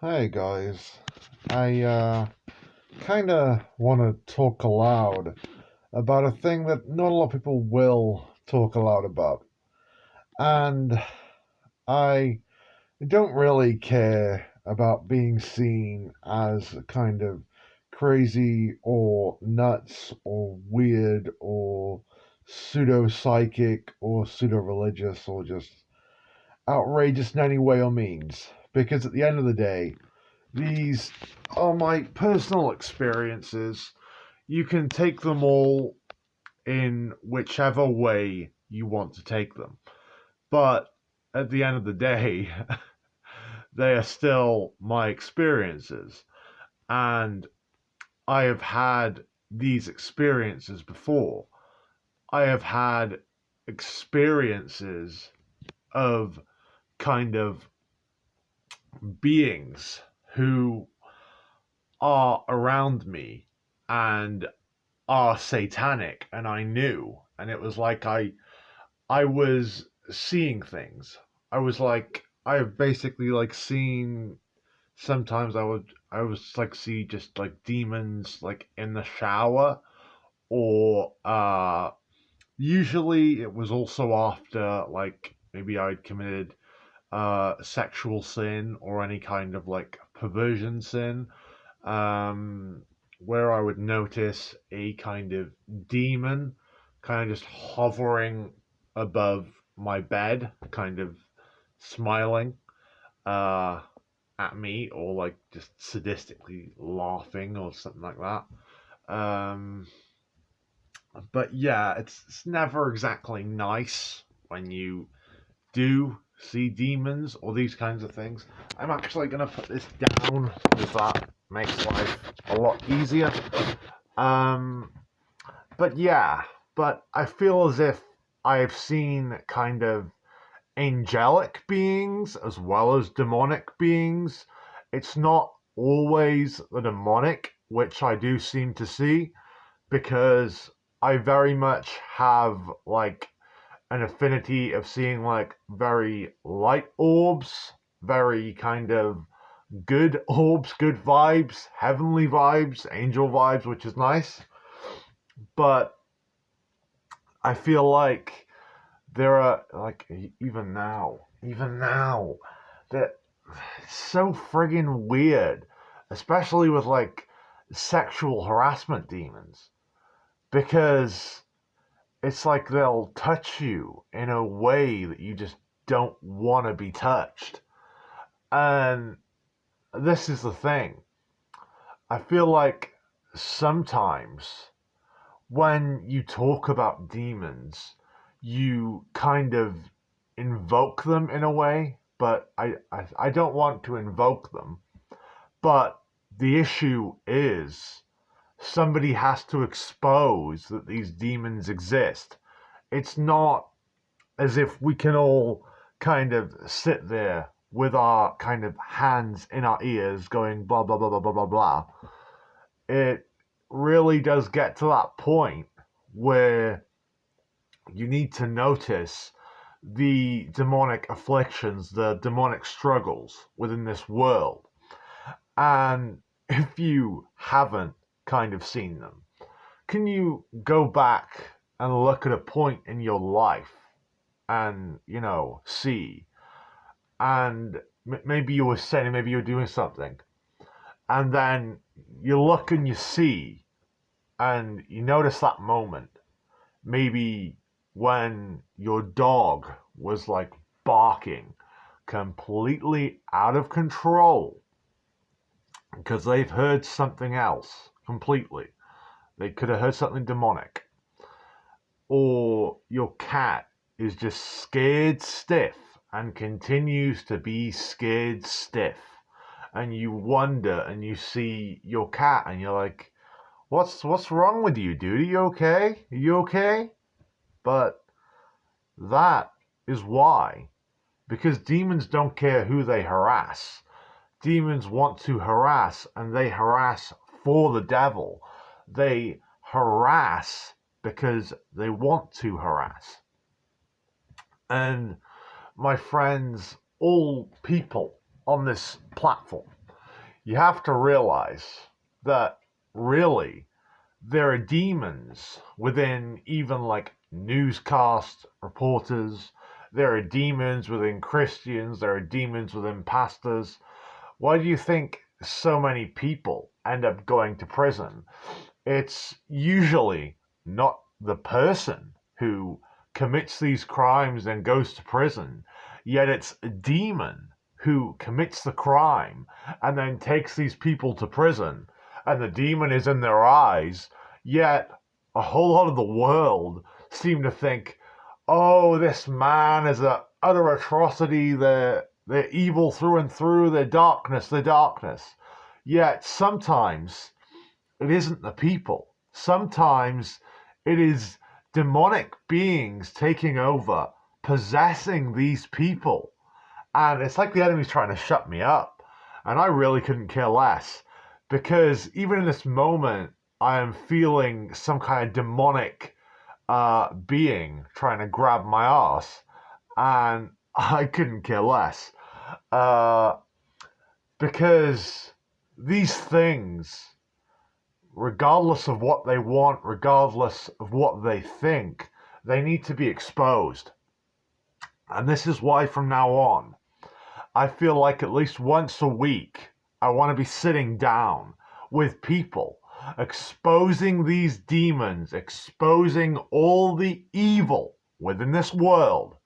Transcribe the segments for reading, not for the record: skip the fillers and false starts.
Hey guys, I kind of want to talk aloud about a thing that not a lot of people will talk aloud about. And I don't really care about being seen as kind of crazy or nuts or weird or pseudo psychic or pseudo religious or just outrageous in any way or means. Because at the end of the day, these are my personal experiences. You can take them all in whichever way you want to take them. But at the end of the day, they are still my experiences. And I have had these experiences before. I have had experiences of kind of beings who are around me and are satanic, and I knew, and it was like I was seeing things. I was like I've basically like seen, sometimes I was like see just like demons like in the shower, or usually it was also after like maybe I'd committed sexual sin or any kind of like perversion sin, um, where I would notice a kind of demon kind of just hovering above my bed, kind of smiling uh, at me, or like just sadistically laughing or something like that. Um, but yeah, it's never exactly nice when you do see demons or these kinds of things. I'm actually going to put this down because that makes life a lot easier. Um, but yeah, but I feel as if I've seen kind of angelic beings as well as demonic beings. It's not always the demonic, which I do seem to see, because I very much have like an affinity of seeing like very light orbs, very kind of good orbs, good vibes, heavenly vibes, angel vibes, which is nice. But I feel like there are like even now, that it's so friggin' weird, especially with like sexual harassment demons, because it's like they'll touch you in a way that you just don't want to be touched. And this is the thing. I feel like sometimes when you talk about demons, you kind of invoke them in a way, but I don't want to invoke them. But the issue is somebody has to expose that these demons exist. It's not as if we can all kind of sit there with our kind of hands in our ears going blah blah blah blah blah blah blah. It really does get to that point where you need to notice the demonic afflictions, the demonic struggles within this world. And if you haven't kind of seen them, can you go back and look at a point in your life and, see? And maybe you were saying, maybe you're doing something, and then you look and you see, and you notice that moment. Maybe when your dog was like barking completely out of control because they've heard something else completely. They could have heard something demonic. Or your cat is just scared stiff and continues to be scared stiff. And you wonder and you see your cat and you're like, what's wrong with you, dude? Are you okay? Are you okay? But that is why. Because demons don't care who they harass. Demons want to harass, and they harass for the devil. They harass because they want to harass. And my friends, all people on this platform, you have to realize that really there are demons within even like newscast reporters. There are demons within Christians. There are demons within pastors. Why do you think so many people end up going to prison? It's usually not the person who commits these crimes and goes to prison, yet it's a demon who commits the crime and then takes these people to prison, and the demon is in their eyes, yet a whole lot of the world seem to think, oh, this man is a utter atrocity, they're evil through and through, they're darkness, they're darkness. Yet sometimes it isn't the people. Sometimes it is demonic beings taking over, possessing these people. And it's like the enemy's trying to shut me up. And I really couldn't care less. Because even in this moment, I am feeling some kind of demonic being trying to grab my ass. And I couldn't care less. Uh, because these things, regardless of what they want, regardless of what they think, they need to be exposed. And this is why from now on, I feel like at least once a week, I want to be sitting down with people, exposing these demons, exposing all the evil within this world.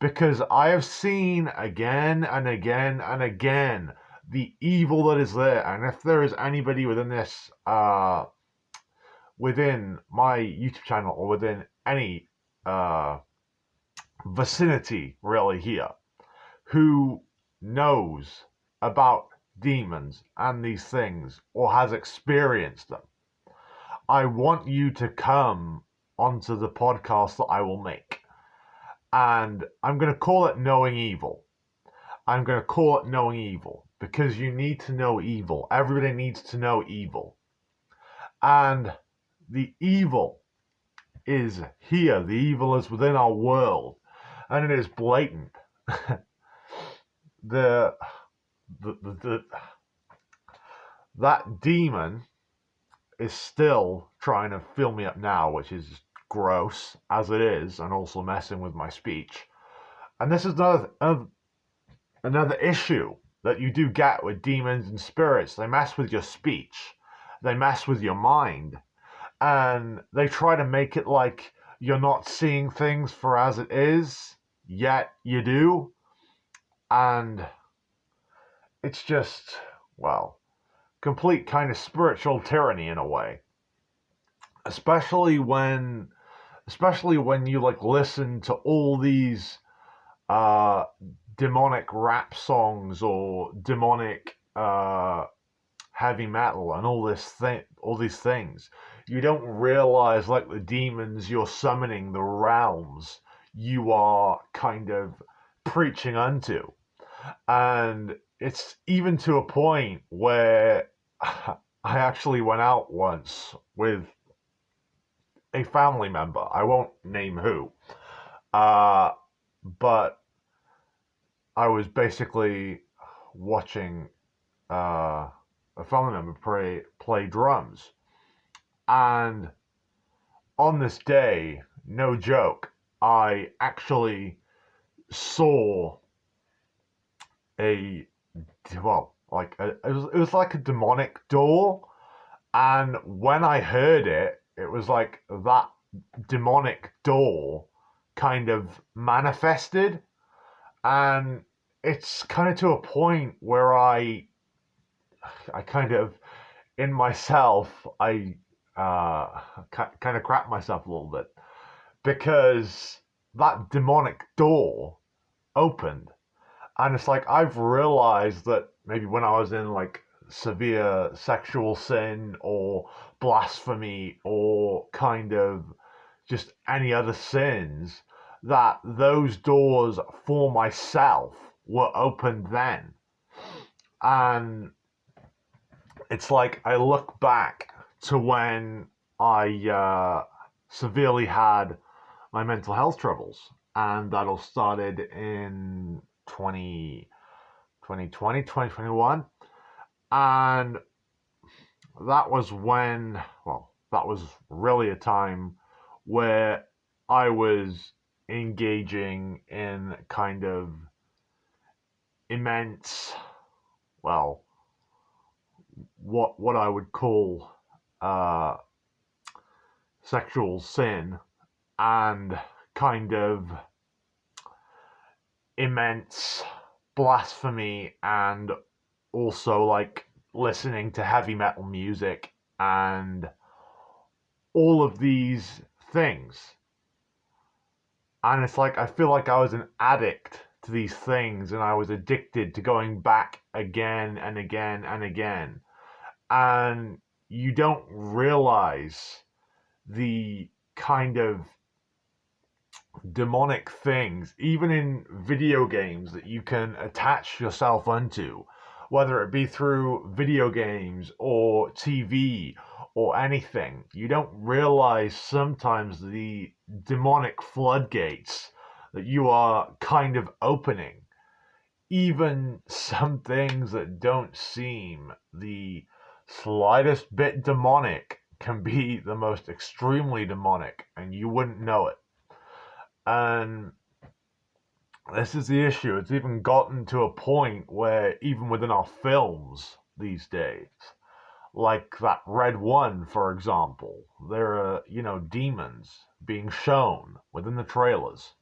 Because I have seen again and again and again the evil that is there. And if there is anybody within this within my YouTube channel or within any vicinity really here who knows about demons and these things or has experienced them, I want you to come onto the podcast that I will make. And I'm going to call it Knowing Evil. I'm going to call it Knowing Evil because you need to know evil. Everybody needs to know evil. And the evil is here. The evil is within our world, and it is blatant. the, that demon is still trying to fill me up now, which is gross as it is, and also messing with my speech. And this is another issue that you do get with demons and spirits. They mess with your speech, they mess with your mind, and they try to make it like you're not seeing things for as it is, yet you do. And it's just, well, complete kind of spiritual tyranny in a way. Especially when you like listen to all these demonic rap songs or demonic heavy metal and all these things. You don't realize like the demons you're summoning, the realms you are kind of preaching unto. And it's even to a point where I actually went out once with a family member. I won't name who. But I was basically watching a family member play drums. And on this day, no joke, I actually saw it was like a demonic door. And when I heard it, it was like that demonic door kind of manifested. And it's kind of to a point where I kind of, in myself, I kind of crap myself a little bit because that demonic door opened. And it's like I've realized that maybe when I was in like severe sexual sin or blasphemy or kind of just any other sins, that those doors for myself were opened then. And it's like I look back to when I severely had my mental health troubles, and that all started in 2020, 2021. And that was when, well, that was really a time where I was engaging in kind of immense, well, what I would call uh, sexual sin and kind of immense blasphemy, and also like listening to heavy metal music and all of these things. And it's like I feel like I was an addict to these things, and I was addicted to going back again and again and again. And you don't realize the kind of demonic things, even in video games, that you can attach yourself unto, whether it be through video games or TV or anything. You don't realize sometimes the demonic floodgates that you are kind of opening. Even some things that don't seem the slightest bit demonic can be the most extremely demonic, and you wouldn't know it. And this is the issue. It's even gotten to a point where even within our films these days, like that Red One, for example, there are, demons being shown within the trailers.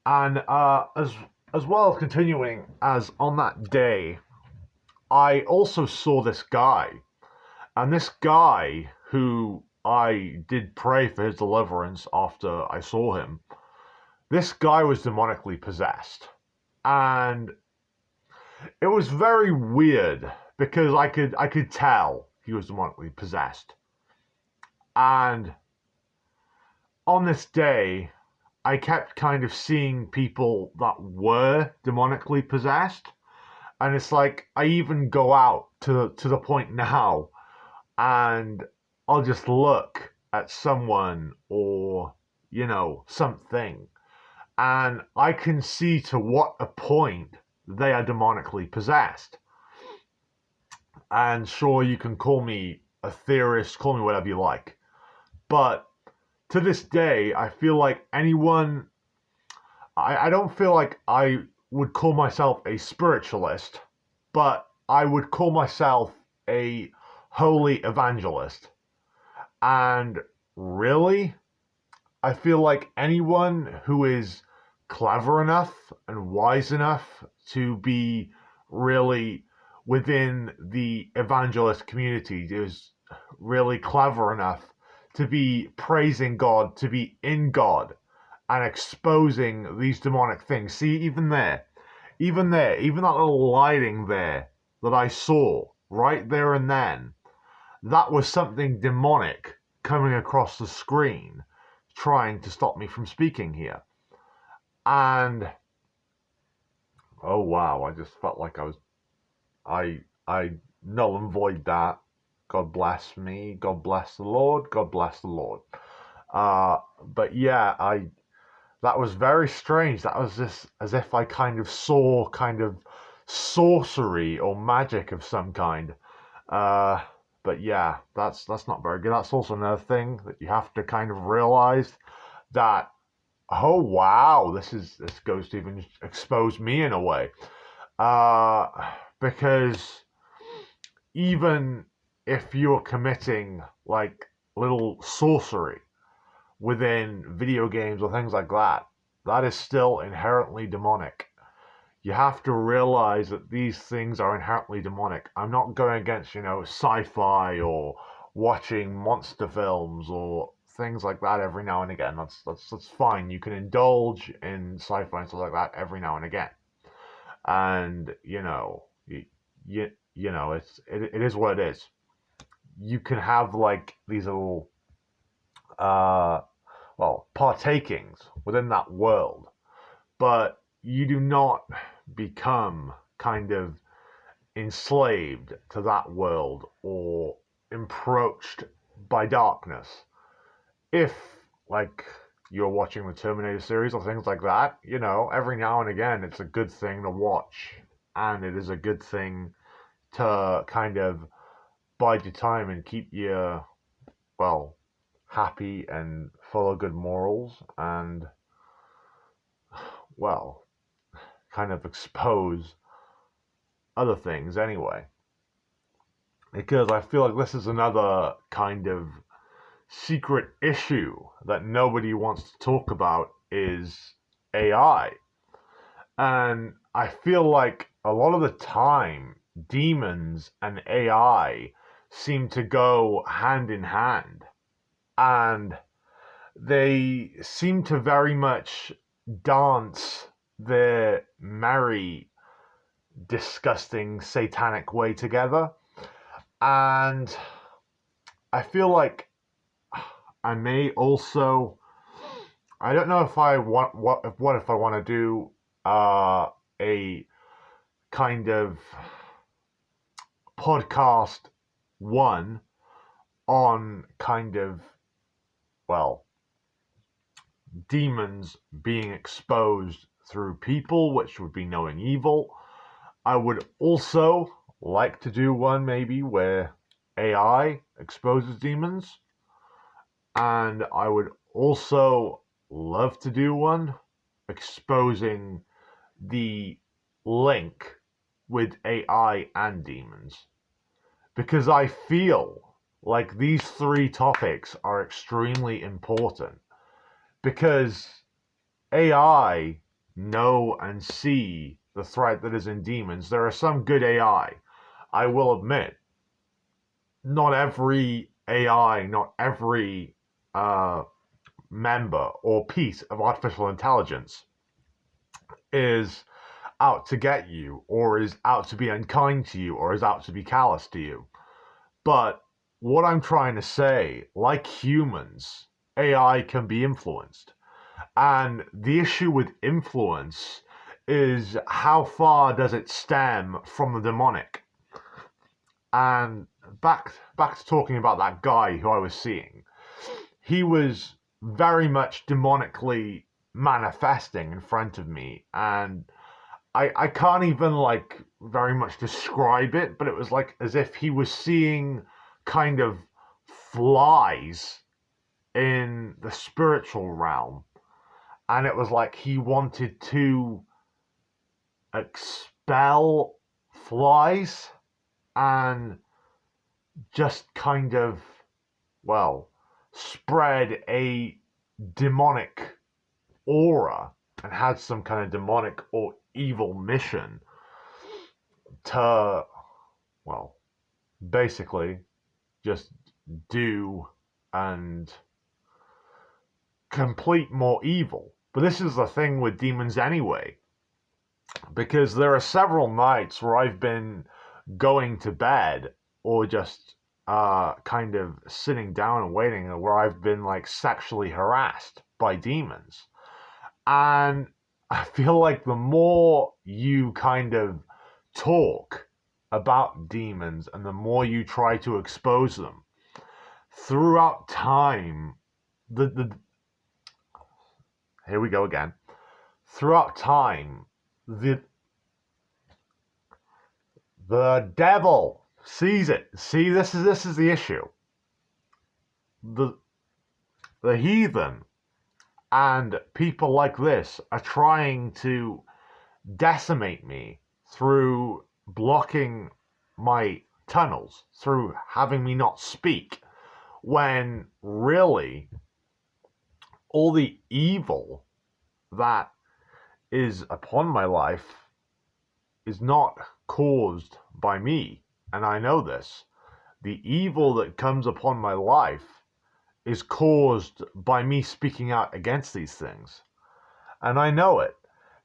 And as well as continuing, as on that day, I also saw this guy. And this guy, who I did pray for his deliverance after I saw him, this guy was demonically possessed. And it was very weird because I could tell he was demonically possessed. And on this day, I kept kind of seeing people that were demonically possessed. And it's like I even go out to the point now, and I'll just look at someone or, something, and I can see to what a point they are demonically possessed. And sure, you can call me a theorist, call me whatever you like. But to this day, I feel like I don't feel like I would call myself a spiritualist, but I would call myself a holy evangelist. And really, I feel like anyone who is clever enough and wise enough to be really within the evangelist community is really clever enough to be praising God, to be in God, and exposing these demonic things. See, even that little lighting there that I saw right there and then, that was something demonic coming across the screen, trying to stop me from speaking here. And oh wow, I just felt like I null and void that. God bless me. God bless the Lord. God bless the Lord. But yeah, that was very strange. That was just as if I kind of saw kind of sorcery or magic of some kind. Uh, but yeah, that's not very good. That's also another thing that you have to kind of realize that, oh wow, this goes to even expose me in a way. Uh, because even if you're committing like little sorcery within video games or things like that, that is still inherently demonic. You have to realize that these things are inherently demonic. I'm not going against, sci-fi or watching monster films or things like that every now and again. That's fine. You can indulge in sci-fi and stuff like that every now and again. And it is what it is. You can have like these little uh partakings within that world, but you do not become kind of enslaved to that world or approached by darkness. If, like, you're watching the Terminator series or things like that, every now and again it's a good thing to watch, and it is a good thing to kind of bide your time and keep you, well, happy and full of good morals and, well, kind of expose other things anyway. Because I feel like this is another kind of secret issue that nobody wants to talk about is AI. And I feel like a lot of the time, demons and AI seem to go hand in hand. And they seem to very much dance their merry, disgusting, satanic way together. And I feel like I may also. I don't know if I want what if I want to do a kind of podcast one on kind of, well, demons being exposed through people, which would be knowing evil. I would also like to do one maybe where AI exposes demons, and I would also love to do one exposing the link with AI and demons, because I feel like these three topics are extremely important, because AI know and see the threat that is in demons. There are some good AI, I will admit. Not every AI, not every member or piece of artificial intelligence is out to get you, or is out to be unkind to you, or is out to be callous to you. But what I'm trying to say, like humans, AI can be influenced. And the issue with influence is how far does it stem from the demonic? And back to talking about that guy who I was seeing. He was very much demonically manifesting in front of me, and I can't even like very much describe it, but it was like as if he was seeing kind of flies in the spiritual realm, and it was like he wanted to expel flies and just kind of, well, spread a demonic aura and had some kind of demonic or evil mission to, well, basically just do and complete more evil. But this is the thing with demons anyway, because there are several nights where I've been going to bed or just kind of sitting down and waiting where I've been like sexually harassed by demons. And I feel like the more you kind of talk about demons and the more you try to expose them throughout time, the here we go again. Throughout time, the the devil sees it. See, this is the issue. The the heathen and people like this are trying to decimate me through blocking my tunnels, through having me not speak, when really all the evil that is upon my life is not caused by me. And I know this. The evil that comes upon my life is caused by me speaking out against these things. And I know it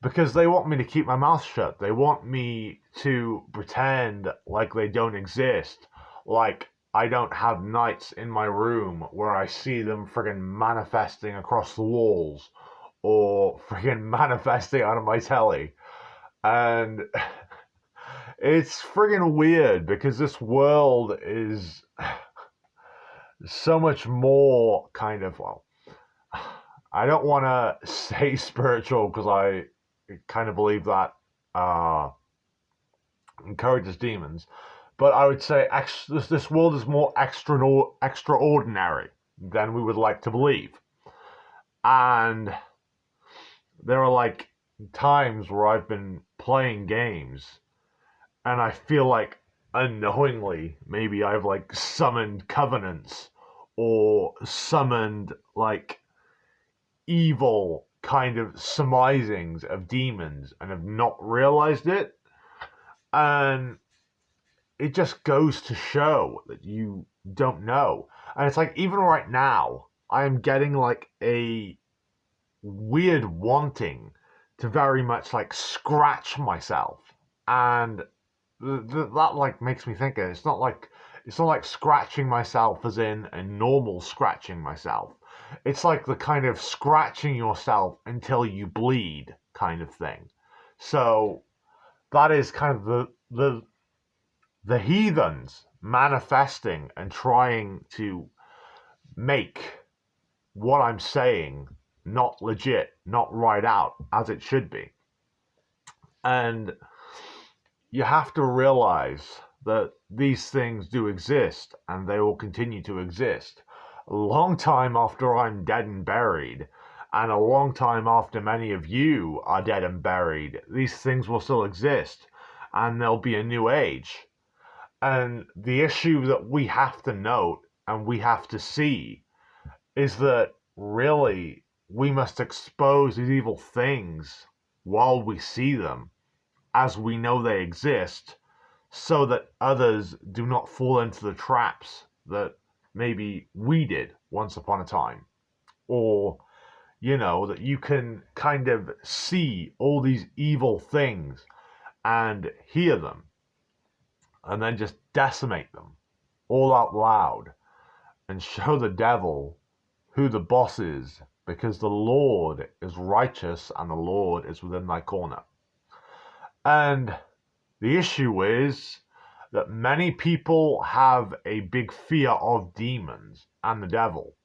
because they want me to keep my mouth shut. They want me to pretend like they don't exist, like I don't have nights in my room where I see them friggin' manifesting across the walls or friggin' manifesting out of my telly. And it's friggin' weird because this world is so much more kind of, well, I don't want to say spiritual because I kind of believe that encourages demons, But I would say this world is more extraordinary than we would like to believe. And there are like times where I've been playing games and I feel like unknowingly maybe I've like summoned covenants or summoned like evil kind of surmisings of demons and have not realized it. And it just goes to show that you don't know. And it's like, even right now, I am getting like a weird wanting to very much like scratch myself. And that like makes me think it's not like scratching myself as in a normal scratching myself. It's like the kind of scratching yourself until you bleed kind of thing. So that is kind of the heathens manifesting and trying to make what I'm saying not legit, not right out as it should be. And you have to realize that these things do exist and they will continue to exist a long time after I'm dead and buried, and a long time after many of you are dead and buried. These things will still exist and there'll be a new age. And the issue that we have to note and we have to see is that really we must expose these evil things while we see them, as we know they exist, so that others do not fall into the traps that maybe we did once upon a time. Or, that you can kind of see all these evil things and hear them and then just decimate them all out loud and show the devil who the boss is, because the Lord is righteous and the Lord is within thy corner. And the issue is that many people have a big fear of demons and the devil.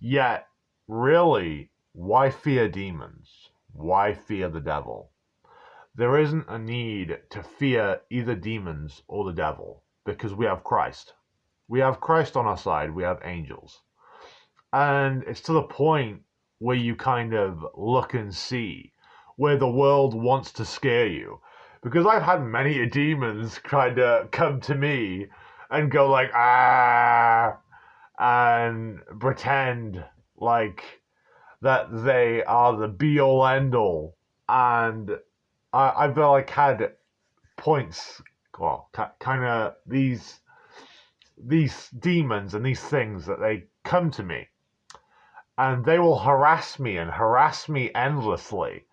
Yet, really, why fear demons? Why fear the devil? There isn't a need to fear either demons or the devil, because we have Christ. We have Christ on our side, we have angels. And it's to the point where you kind of look and see where the world wants to scare you. Because I've had many demons kind of come to me and go like, and pretend like that they are the be all end all. And I've like had points, well, kind of these demons and these things that they come to me and they will harass me endlessly.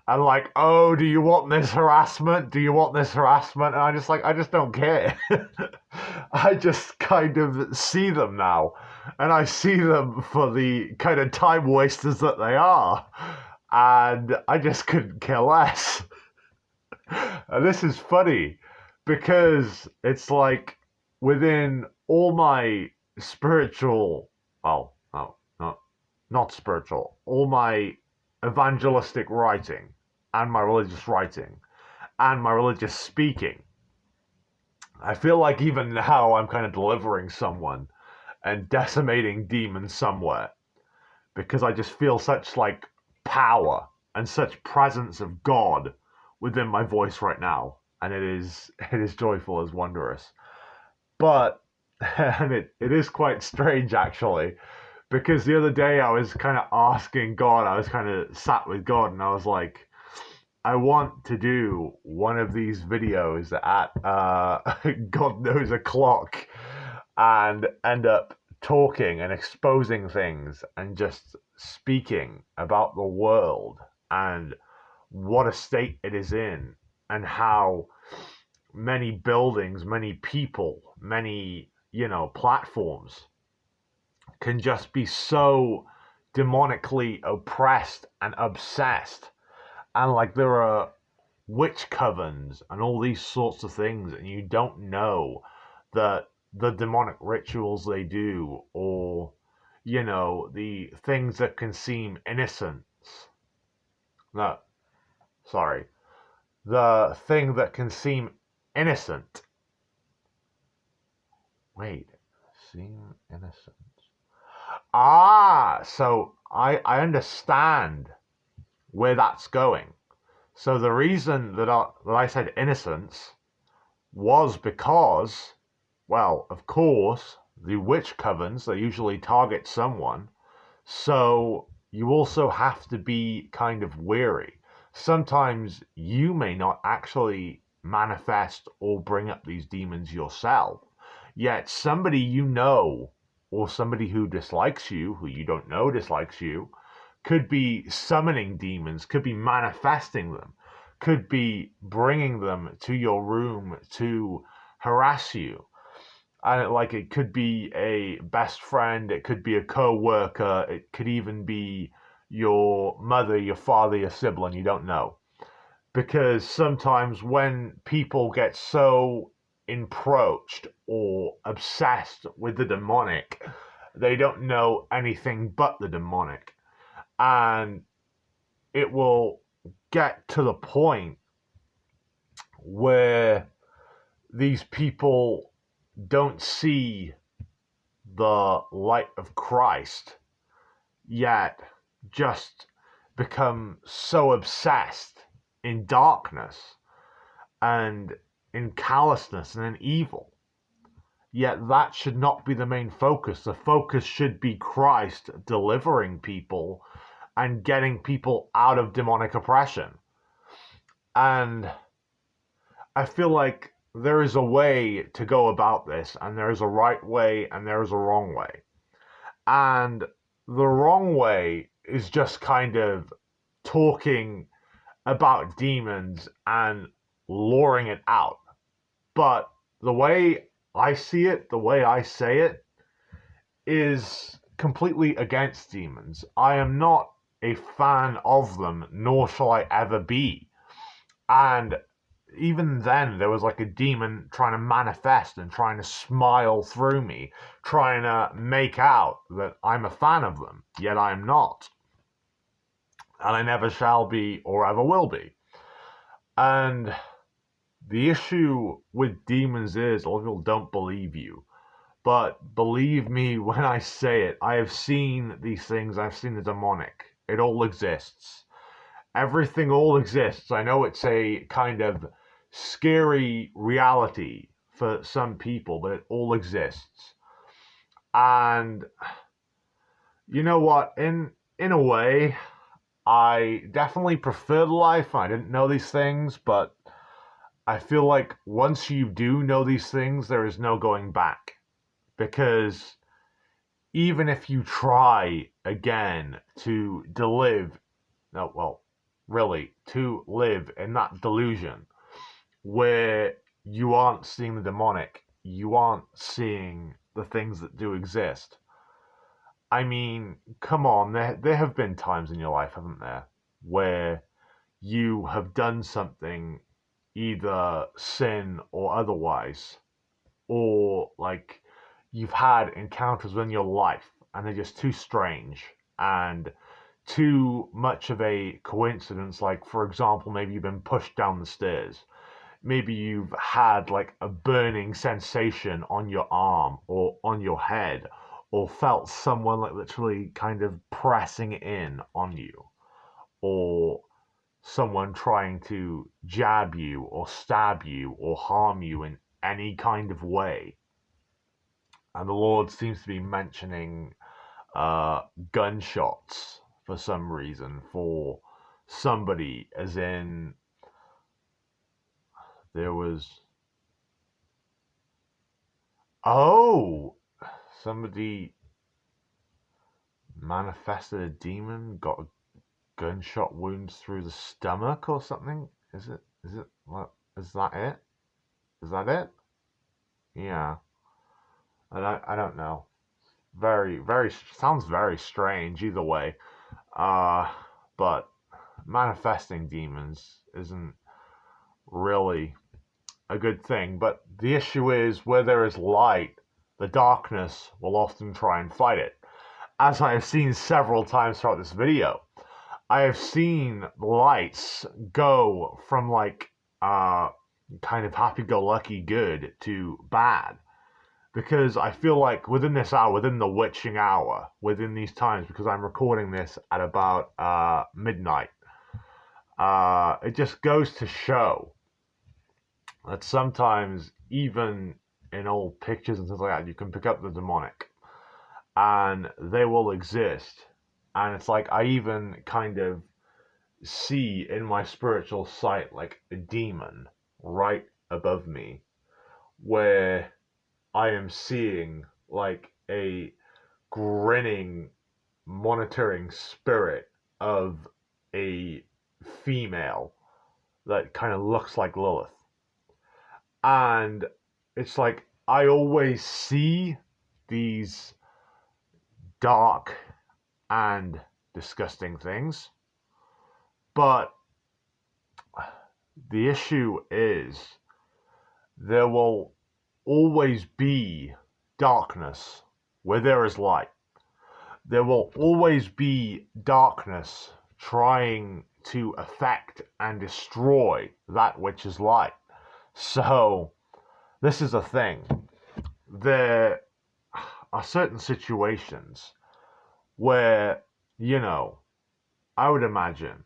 And like, oh, do you want this harassment? Do you want this harassment? And I just don't care. I just kind of see them now. And I see them for the kind of time wasters that they are. And I just couldn't care less. And this is funny because it's like within all my spiritual, well, no, not spiritual, all my evangelistic writing and my religious writing and my religious speaking, I feel like even now I'm kind of delivering someone and decimating demons somewhere, because I just feel such like power and such presence of God within my voice right now, and it is joyful, as wondrous. But and it is quite strange actually, because the other day I was kind of asking God, I was kind of sat with God, and I was like, I want to do one of these videos at God knows o'clock and end up talking and exposing things and just speaking about the world and what a state it is in, and how many buildings, many people, many, platforms can just be so demonically oppressed and obsessed. And like there are witch covens and all these sorts of things, and you don't know that the demonic rituals they do, or the things that can seem innocent. No, sorry, the thing that can seem innocent Wait, seem innocent. Ah, so I understand where that's going. So the reason that I said innocence was because, well, of course, the witch covens, they usually target someone. So you also have to be kind of wary. Sometimes you may not actually manifest or bring up these demons yourself, yet somebody you know, or somebody who dislikes you, who you don't know dislikes you, could be summoning demons, could be manifesting them, could be bringing them to your room to harass you. And like it could be a best friend, it could be a co-worker, it could even be your mother, your father, your sibling, you don't know. Because sometimes when people get so encroached or obsessed with the demonic, they don't know anything but the demonic. And it will get to the point where these people don't see the light of Christ, yet just become so obsessed in darkness and in callousness and in evil. Yet that should not be the main focus. The focus should be Christ delivering people and getting people out of demonic oppression. And I feel like there is a way to go about this, and there is a right way and there is a wrong way. And the wrong way is just kind of talking about demons and luring it out. But the way I see it, the way I say it, is completely against demons. I am not a fan of them, nor shall I ever be. And even then, there was like a demon trying to manifest and trying to smile through me, trying to make out that I'm a fan of them, yet I am not. And I never shall be or ever will be. And the issue with demons is a lot of people don't believe you. But believe me when I say it, I have seen these things, I've seen the demonic. It all exists. Everything all exists. I know it's a kind of scary reality for some people, but it all exists. And you know what? In a way, I definitely prefer the life. I didn't know these things, but I feel like once you do know these things, there is no going back. Because even if you try again to live, no, well, really, to live in that delusion where you aren't seeing the demonic, you aren't seeing the things that do exist. I mean, come on, there have been times in your life, haven't there, where you have done something, either sin or otherwise, or like you've had encounters in your life and they're just too strange and too much of a coincidence. Like, for example, maybe you've been pushed down the stairs. Maybe you've had like a burning sensation on your arm or on your head, or felt someone like literally kind of pressing in on you, or someone trying to jab you or stab you or harm you in any kind of way. And the Lord seems to be mentioning gunshots for some reason for somebody, as in there was, oh, somebody manifested a demon, got a gunshot wounds through the stomach or something. Is it what, is that it? Is that it? Yeah. I don't know. Very sounds very strange either way. Uh but manifesting demons isn't really a good thing. But the issue is, where there is light, the darkness will often try and fight it. As I have seen several times throughout this video, I have seen lights go from like kind of happy-go-lucky good to bad. because I feel like within this hour, within the witching hour, within these times, because I'm recording this at about midnight, it just goes to show that sometimes even in old pictures and things like that, you can pick up the demonic, and they will exist. And it's like I even kind of see in my spiritual sight like a demon right above me, where I am seeing like a grinning, monitoring spirit of a female that kind of looks like Lilith. And it's like I always see these dark and disgusting things, but the issue is there will always be darkness where there is light. There will always be darkness trying to affect and destroy that which is light. So, this is a thing. There are certain situations where, I would imagine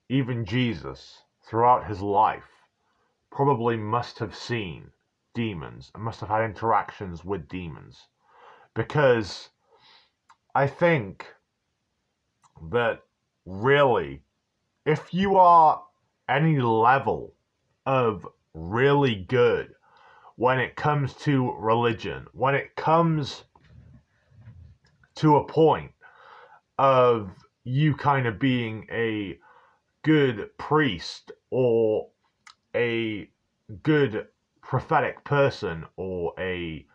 even Jesus, throughout his life, probably must have seen demons and must have had interactions with demons. Because I think that really, if you are any level of really good when it comes to religion, when it comes to a point of you kind of being a good priest or a good prophetic person or a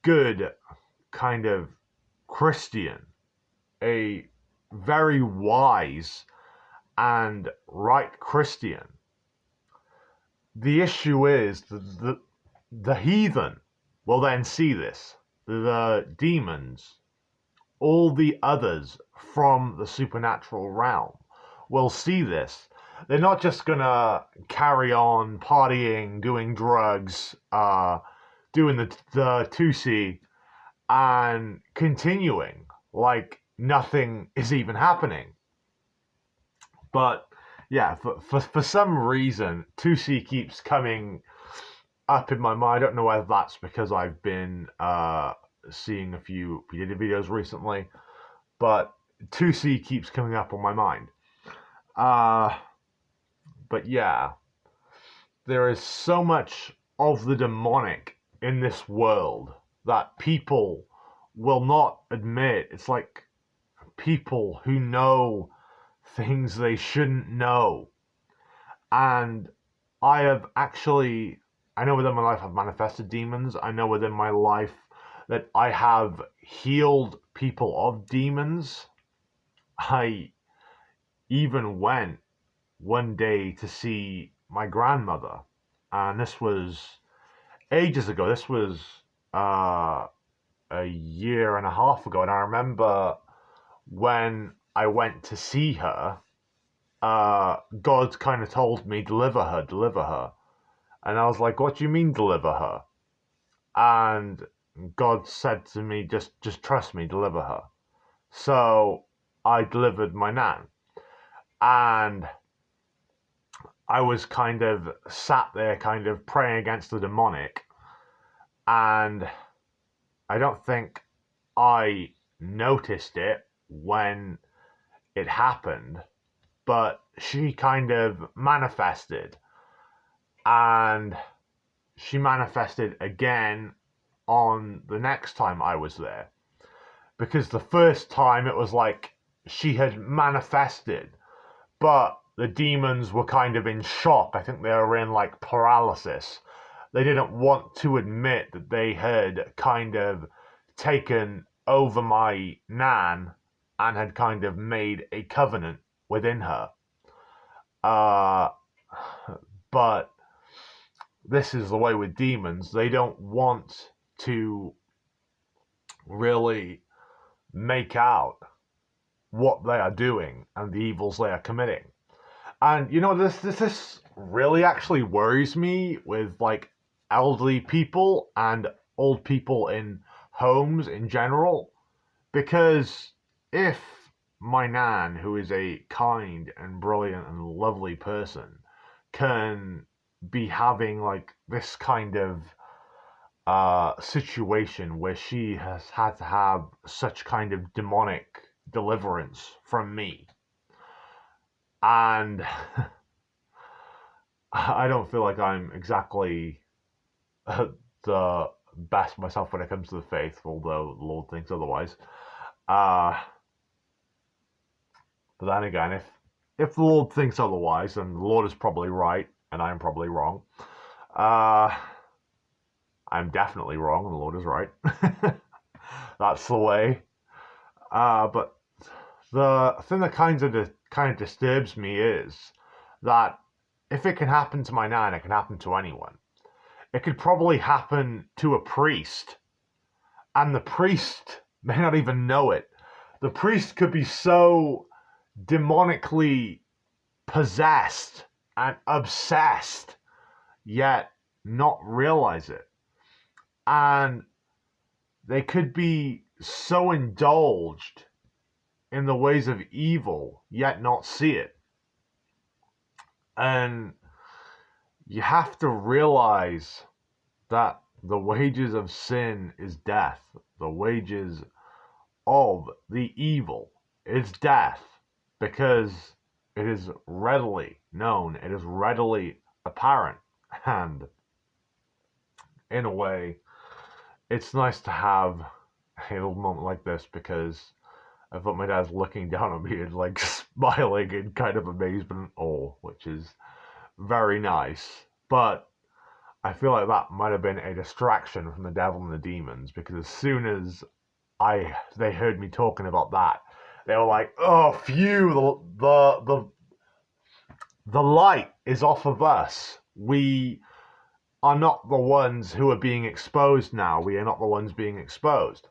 good kind of Christian, a very wise and right Christian. The issue is the heathen will then see this. The demons, all the others from the supernatural realm will see this. They're not just gonna carry on partying, doing drugs, doing the 2C, and continuing like nothing is even happening. But yeah, for some reason, 2C keeps coming up in my mind. I don't know whether that's because I've been seeing a few videos recently, but 2C keeps coming up on my mind. But yeah, there is so much of the demonic in this world that people will not admit. It's like people who know things they shouldn't know. And I have actually, I know within my life I've manifested demons. I know within my life that I have healed people of demons. I even went one day to see my grandmother, and this was ages ago. This was uh, a year and a half ago, and I remember when I went to see her, God kind of told me, deliver her, deliver her. And I was like, what do you mean deliver her? And God said to me, just trust me, deliver her. So I delivered my nan. And I was kind of sat there kind of praying against the demonic. And I don't think I noticed it when it happened, but she kind of manifested. And she manifested again on the next time I was there. Because the first time it was like she had manifested, but the demons were kind of in shock. I think they were in like paralysis. They didn't want to admit that they had kind of taken over my nan and had kind of made a covenant within her. But this is the way with demons. They don't want to really make out what they are doing and the evils they are committing. And this really actually worries me with like elderly people and old people in homes in general. Because if my nan, who is a kind and brilliant and lovely person, can be having like this kind of situation where she has had to have such kind of demonic deliverance from me, and I don't feel like I'm exactly the best myself when it comes to the faith, although the Lord thinks otherwise. Uh, but then again, if the Lord thinks otherwise, then the Lord is probably right and I'm probably wrong. Uh, I'm definitely wrong and the Lord is right. That's the way. But the thing that kind of disturbs me is that if it can happen to my nan, it can happen to anyone. It could probably happen to a priest, and the priest may not even know it. The priest could be so demonically possessed and obsessed, yet not realize it. And they could be so indulged in the ways of evil, yet not see it. And you have to realize that the wages of sin is death. The wages of the evil is death, because it is readily known, it is readily apparent. And in a way, it's nice to have a little moment like this, because I thought my dad's looking down at me and like smiling in kind of amazement and awe, which is very nice. But I feel like that might have been a distraction from the devil and the demons, because as soon as they heard me talking about that, they were like, "Oh, phew! The light is off of us. We are not the ones who are being exposed now. We are not the ones being exposed."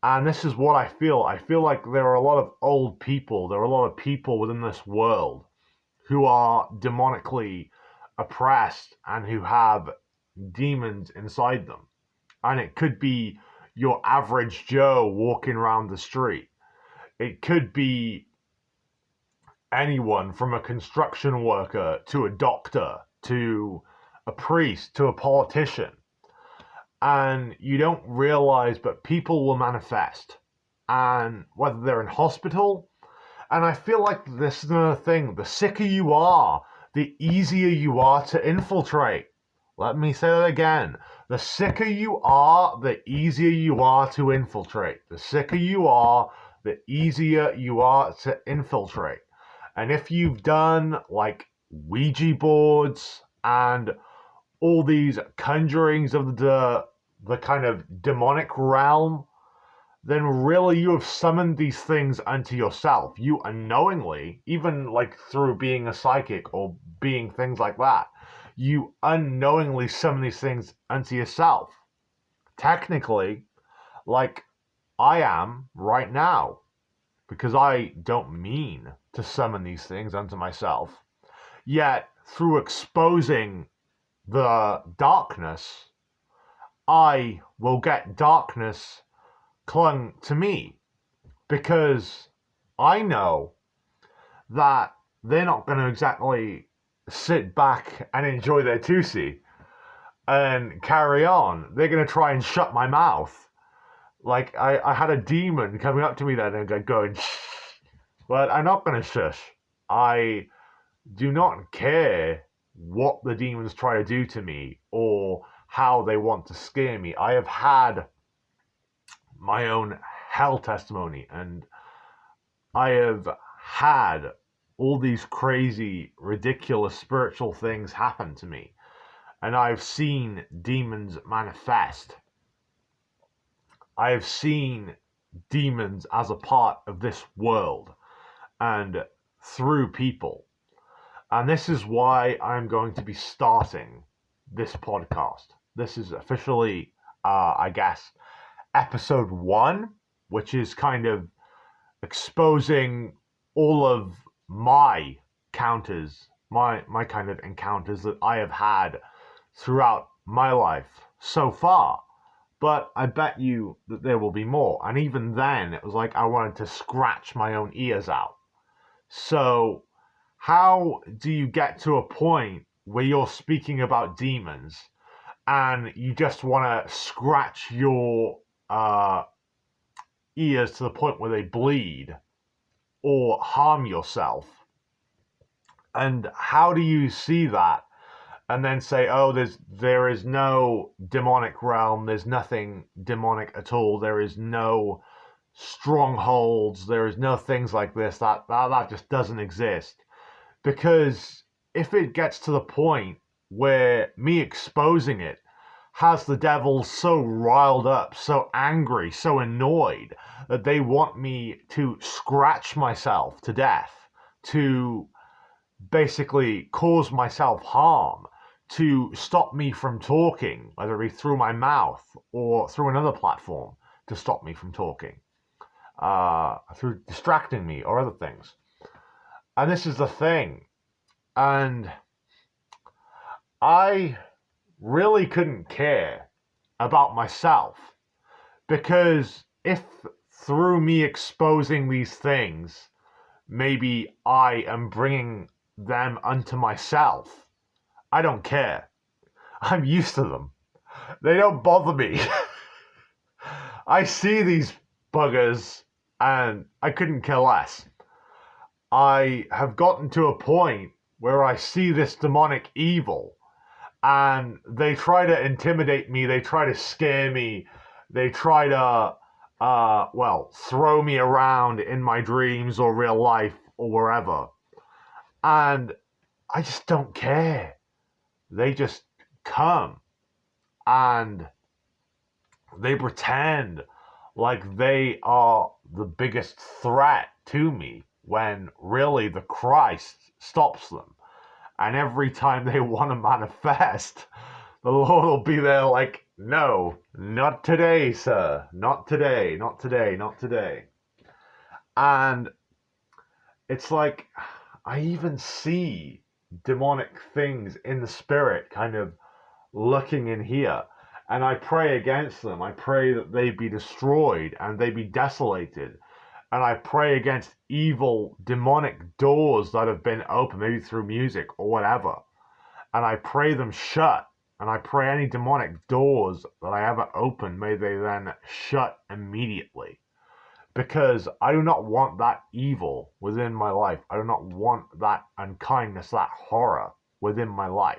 And this is what I feel. I feel like there are a lot of old people. There are a lot of people within this world who are demonically oppressed and who have demons inside them. And it could be your average Joe walking around the street. It could be anyone from a construction worker to a doctor to a priest to a politician. And you don't realize, but people will manifest. And whether they're in hospital, and I feel like this is another thing, the sicker you are, the easier you are to infiltrate. Let me say that again. The sicker you are, the easier you are to infiltrate. The sicker you are, the easier you are to infiltrate. And if you've done like Ouija boards and all these conjurings of the kind of demonic realm, then really you have summoned these things unto yourself. You unknowingly, even like through being a psychic or being things like that, you unknowingly summon these things unto yourself. Technically, like I am right now, because I don't mean to summon these things unto myself. Yet, through exposing the darkness, I will get darkness clung to me, because I know that they're not going to exactly sit back and enjoy their Tusi and carry on. They're going to try and shut my mouth. Like, I had a demon coming up to me then and going, shh, but I'm not going to shush. I do not care what the demons try to do to me or how they want to scare me. I have had my own hell testimony, and I have had all these crazy, ridiculous spiritual things happen to me, and I've seen demons manifest. I have seen demons as a part of this world and through people. And this is why I'm going to be starting this podcast. This is officially, I guess, episode 1, which is kind of exposing all of my counters, my kind of encounters that I have had throughout my life so far. But I bet you that there will be more. And even then, it was like I wanted to scratch my own ears out. So, how do you get to a point where you're speaking about demons and you just want to scratch your ears to the point where they bleed or harm yourself? And how do you see that and then say, oh, there is no demonic realm, there's nothing demonic at all, there is no strongholds, there is no things like this, that just doesn't exist? Because if it gets to the point where me exposing it has the devil so riled up, so angry, so annoyed that they want me to scratch myself to death, to basically cause myself harm, to stop me from talking, whether it be through my mouth or through another platform to stop me from talking, through distracting me or other things. And this is the thing. And I really couldn't care about myself, because if through me exposing these things, maybe I am bringing them unto myself, I don't care. I'm used to them. They don't bother me. I see these buggers and I couldn't care less. I have gotten to a point where I see this demonic evil and they try to intimidate me, they try to scare me, they try to, throw me around in my dreams or real life or wherever. And I just don't care. They just come and they pretend like they are the biggest threat to me when really the Christ stops them. And every time they want to manifest, the Lord will be there like, no, not today, sir. Not today, not today, not today. And it's like, I even see demonic things in the spirit kind of looking in here. And I pray against them. I pray that they be destroyed and they be desolated. And I pray against evil demonic doors that have been opened, maybe through music or whatever. And I pray them shut. And I pray any demonic doors that I ever open, may they then shut immediately. Because I do not want that evil within my life. I do not want that unkindness, that horror within my life,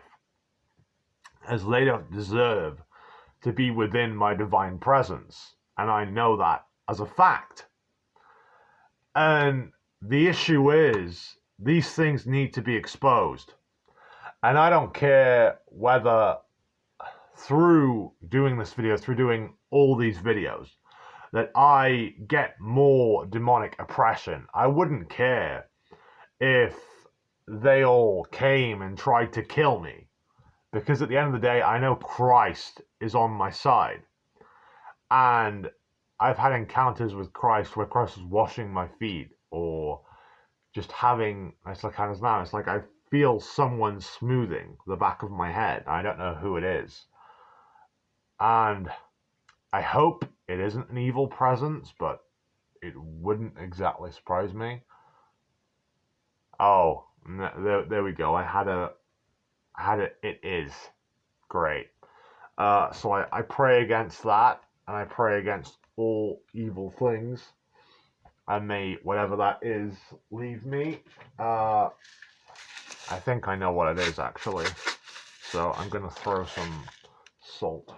as they don't deserve to be within my divine presence. And I know that as a fact. And the issue is, these things need to be exposed. And I don't care whether through doing this video, through doing all these videos, that I get more demonic oppression. I wouldn't care if they all came and tried to kill me. Because at the end of the day, I know Christ is on my side. And I've had encounters with Christ where Christ is washing my feet, or just having, it's like kind of now, it's like I feel someone smoothing the back of my head. I don't know who it is. And I hope it isn't an evil presence, but it wouldn't exactly surprise me. Oh, there we go. It is. Great. So I pray against that, and I pray against all evil things. And may whatever that is leave me. I think I know what it is, actually. So I'm going to throw some salt.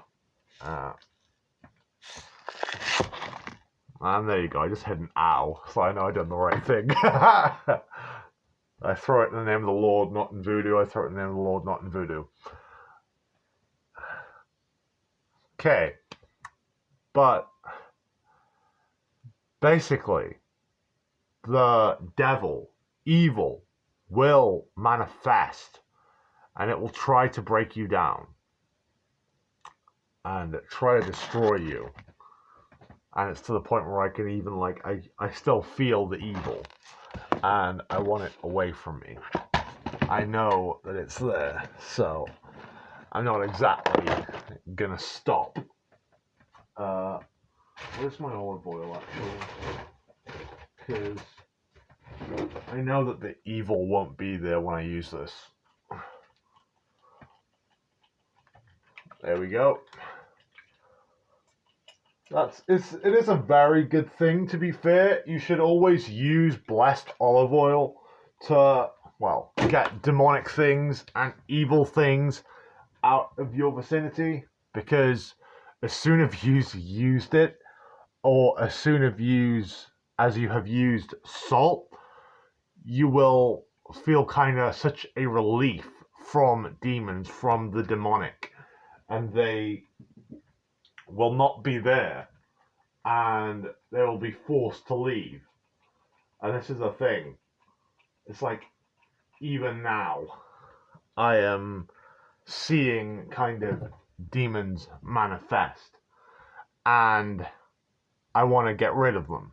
And there you go. I just hit an ow, so I know I did the right thing. I throw it in the name of the Lord, not in voodoo. I throw it in the name of the Lord, not in voodoo. Okay. But basically, the devil, evil, will manifest, and it will try to break you down and try to destroy you. And it's to the point where I can even, like, I still feel the evil, and I want it away from me. I know that it's there, so I'm not exactly gonna stop Uh, where's my olive oil actually? Because I know that the evil won't be there when I use this. There we go. It is a very good thing, to be fair. You should always use blessed olive oil to, well, get demonic things and evil things out of your vicinity, because as soon as you've used it, or as you have used salt, you will feel kind of such a relief from demons, from the demonic, and they will not be there, and they will be forced to leave. And this is a thing. It's like, even now, I am seeing kind of demons manifest, and I want to get rid of them.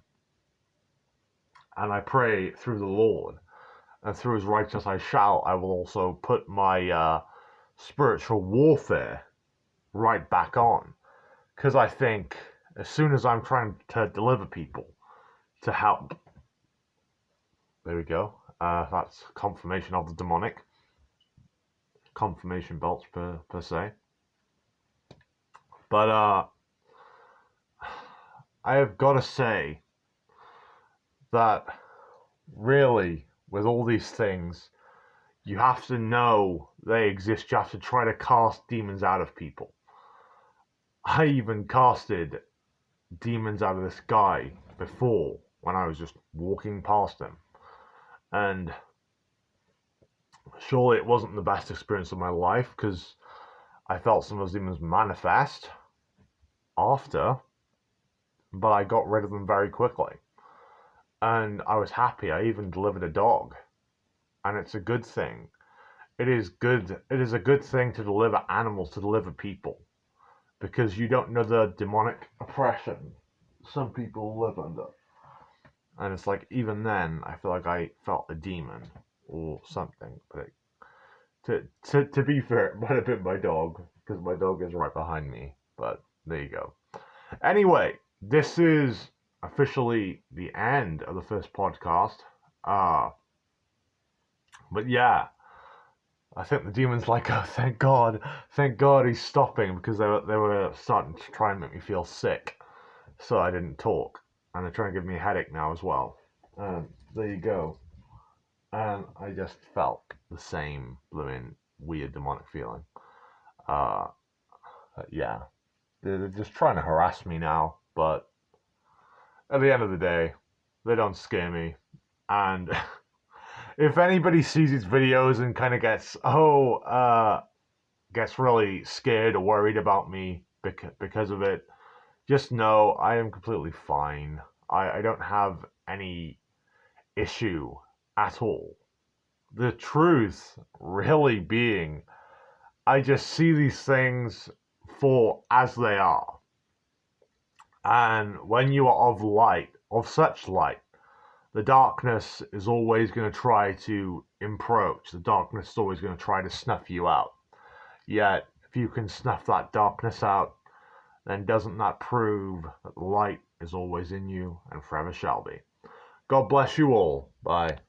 And I pray through the Lord, and through his righteousness I will also put my spiritual warfare right back on. Because I think as soon as I'm trying to deliver people, to help, there we go, that's confirmation of the demonic. Confirmation belts per se. But I have got to say that really, with all these things, you have to know they exist. You have to try to cast demons out of people. I even casted demons out of this guy before when I was just walking past him. And surely it wasn't the best experience of my life, because I felt some of those demons manifest after, but I got rid of them very quickly. And I was happy. I even delivered a dog. And it's a good thing. It is a good thing to deliver animals, to deliver people, because you don't know the demonic oppression some people live under. And it's like, even then, I feel like I felt a demon or something. But to be fair, it might have been my dog, because my dog is right behind me. But there you go. Anyway, this is officially the end of the first podcast. But yeah, I think the demon's like, oh, thank God he's stopping, because they were starting to try and make me feel sick, so I didn't talk, and they're trying to give me a headache now as well. There you go. And I just felt the same blooming weird demonic feeling. Uh, yeah, they're just trying to harass me now, but at the end of the day, they don't scare me. And if anybody sees these videos and kind of gets really scared or worried about me because of it, just know I am completely fine. I don't have any issue at all. The truth really being, I just see these things for as they are. And when you are of light, of such light, the darkness is always going to try to approach. The darkness is always going to try to snuff you out. Yet, if you can snuff that darkness out, then doesn't that prove that the light is always in you and forever shall be? God bless you all. Bye.